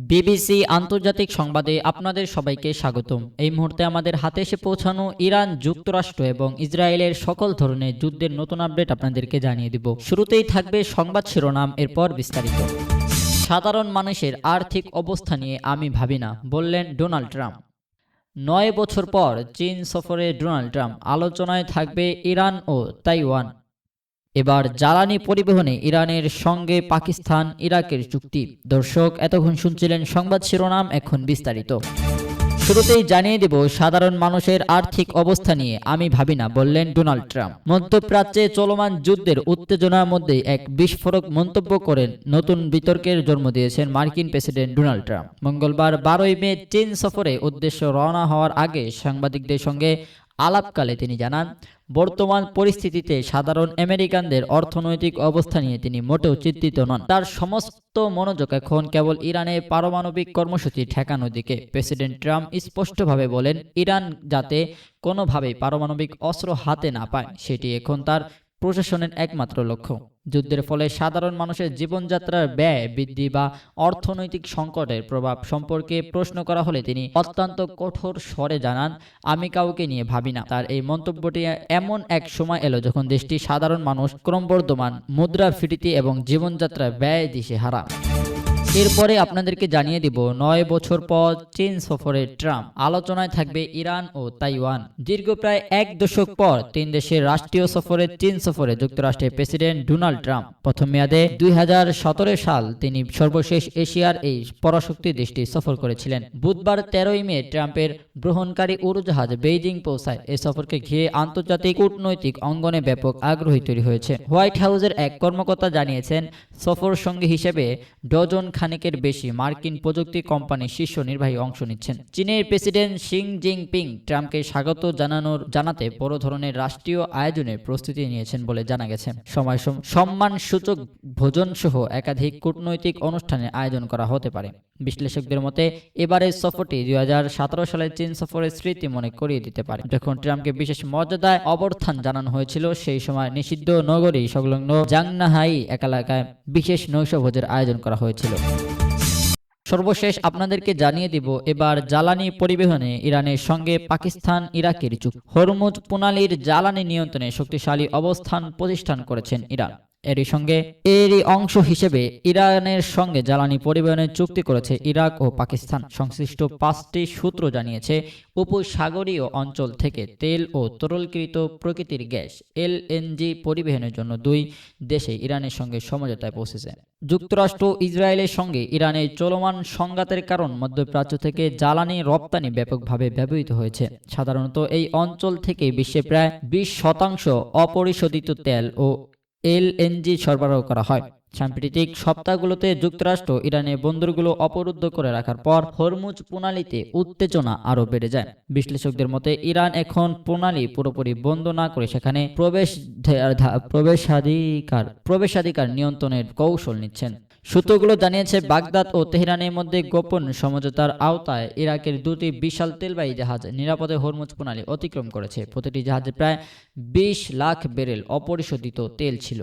BBC আন্তর্জাতিক সংবাদে আপনাদের সবাইকে স্বাগতম। এই মুহূর্তে আমাদের হাতে এসে পৌঁছানো ইরান, যুক্তরাষ্ট্র এবং ইসরায়েলের সকল ধরনের যুদ্ধের নতুন আপডেট আপনাদেরকে জানিয়ে দিব। শুরুতেই থাকবে সংবাদ শিরোনাম, এরপর বিস্তারিত। সাধারণ মানুষের আর্থিক অবস্থা নিয়ে আমি ভাবি না, বললেন ডোনাল্ড ট্রাম্প। 9 বছর পর চীন সফরে ডোনাল্ড ট্রাম্প, আলোচনায় থাকবে ইরান ও তাইওয়ান। এবার জ্বালানি পরিবহনে ইরানের সঙ্গে পাকিস্তান ইরাকের চুক্তি। দর্শক, এতক্ষণ শুনছিলেন সংবাদ শিরোনাম, এখন বিস্তারিত। শুরুতেই জানিয়ে দেব, সাধারণ মানুষের আর্থিক অবস্থা নিয়ে আমি ভাবি না, বললেন ডোনাল্ড ট্রাম্প। মধ্যপ্রাচ্যে চলমান যুদ্ধের উত্তেজনার মধ্যে এক বিস্ফোরক মন্তব্য করেন নতুন বিতর্কের জন্ম দিয়েছেন মার্কিন প্রেসিডেন্ট ডোনাল্ড ট্রাম্প। মঙ্গলবার 12 মে চীন সফরে উদ্দেশ্য রওনা হওয়ার আগে সাংবাদিকদের সঙ্গে আলাপকালে তিনি জানান, বর্তমান পরিস্থিতিতে সাধারণ আমেরিকানদের অর্থনৈতিক অবস্থা নিয়ে তিনি মোটেও চিন্তিত নন। তার সমস্ত মনোযোগ এখন কেবল ইরানের পারমাণবিক কর্মসূচি ঠেকানোর দিকে। প্রেসিডেন্ট ট্রাম্প স্পষ্টভাবে বলেন, ইরান যাতে কোনোভাবেই পারমাণবিক অস্ত্র হাতে না পায়, সেটি এখন তার প্রশাসনের একমাত্র লক্ষ্য। যুদ্ধের ফলে সাধারণ মানুষের জীবনযাত্রার ব্যয় বৃদ্ধি বা অর্থনৈতিক সংকটের প্রভাব সম্পর্কে প্রশ্ন করা হলে তিনি অত্যন্ত কঠোর স্বরে জানান, আমি কাউকে নিয়ে ভাবি না। তার এই মন্তব্যটি এমন এক সময় এলো যখন দেশটির সাধারণ মানুষ ক্রমবর্ধমান মুদ্রাস্ফীতি এবং জীবনযাত্রার ব্যয় দিশেহারা। এরপরে আপনাদেরকে জানিয়ে দিব, 9 বছর পর চীন সফরে ট্রাম্প, আলোচনায় থাকবে ইরান ও তাইওয়ান। দীর্ঘ প্রায় 1 দশক পর 3 দেশের রাষ্ট্রীয় সফরে চীন সফরে যুক্তরাষ্ট্রের প্রেসিডেন্ট ডোনাল্ড ট্রাম্প প্রথম মেয়াদে 2017 সাল তিনি সর্বশেষ এশিয়ার এই পরাশক্তি দেশটি সফর করেছিলেন। বুধবার 13 মে ট্রাম্পের গ্রহণকারী উড়োজাহাজ বেইজিং পৌঁছায়। এই সফরকে ঘিরে আন্তর্জাতিক কূটনৈতিক অঙ্গনে ব্যাপক আগ্রহ তৈরি হয়েছে। হোয়াইট হাউসের এক কর্মকর্তা জানিয়েছেন, সফর সঙ্গী হিসেবে ডজন খানেকের বেশি মার্কিন প্রযুক্তি কোম্পানির শীর্ষ নির্বাহী অংশ নিচ্ছেন। চীনের প্রেসিডেন্ট শি জিনপিং ট্রাম্পকে স্বাগত জানাতে বড় ধরনের রাষ্ট্রীয় আয়োজনের প্রস্তুতি নিয়েছেন বলে জানা গেছে। সম্মানসূচক ভোজন সহ একাধিক কূটনৈতিক অনুষ্ঠানের আয়োজন করা হতে পারে। বিশ্লেষকদের মতে এবারের সফরটি 2017 সালের চীন সফরের স্মৃতি মনে করিয়ে দিতে পারে, যখন ট্রাম্পকে বিশেষ মর্যাদায় অবস্থান জানানো হয়েছিল। সেই সময় নিষিদ্ধ নগরী সংলগ্ন জাংনাহাই এলাকায় বিশেষ নৈশভোজের আয়োজন করা হয়েছিল। সর্বশেষ আপনাদেরকে জানিয়ে দিব, এবার জ্বালানি পরিবহনে ইরানের সঙ্গে পাকিস্তান ইরাকের চুক্তি। হরমুজ প্রণালীর জ্বালানি নিয়ন্ত্রণে শক্তিশালী অবস্থান প্রতিষ্ঠান করেছেন ইরান। এরই অংশ হিসেবে ইরানের সঙ্গে জ্বালানি পরিবহনের চুক্তি করেছে ইরাক ও পাকিস্তান। সংশ্লিষ্ট 5টি সূত্র জানিয়েছে, উপসাগরীয় অঞ্চল থেকে তেল ও তরলকৃত প্রকৃতির গ্যাস এলএনজি পরিবহনের জন্য দুই দেশে ইরানের সঙ্গে সমঝোতায় পৌঁছেছে। যুক্তরাষ্ট্র ইসরায়েলের সঙ্গে ইরানের চলমান সংঘাতের কারণ মধ্যপ্রাচ্য থেকে জ্বালানি রপ্তানি ব্যাপকভাবে ব্যবহৃত হয়েছে। সাধারণত এই অঞ্চল থেকে বিশ্বে প্রায় 20% অপরিশোধিত তেল ও এলএনজি সরবরাহ করা হয়। সাম্প্রতিক সপ্তাহগুলোতে যুক্তরাষ্ট্র ইরানের বন্দরগুলো অবরুদ্ধ করে রাখার পর হরমুজ প্রণালীতে উত্তেজনা আরও বেড়ে যায়। বিশ্লেষকদের মতে ইরান এখন প্রণালী পুরোপুরি বন্ধ না করে সেখানে প্রবেশাধিকার নিয়ন্ত্রণের কৌশল নিচ্ছেন। সূত্রগুলো জানিয়েছে, বাগদাদ ও তেহরানের মধ্যে গোপন সমঝোতার আওতায় ইরাকের 2টি বিশাল তেলবাহী জাহাজ নিরাপদে হরমুজ প্রণালী অতিক্রম করেছে। প্রতিটি জাহাজে প্রায় 20 লাখ ব্যারেল অপরিশোধিত তেল ছিল।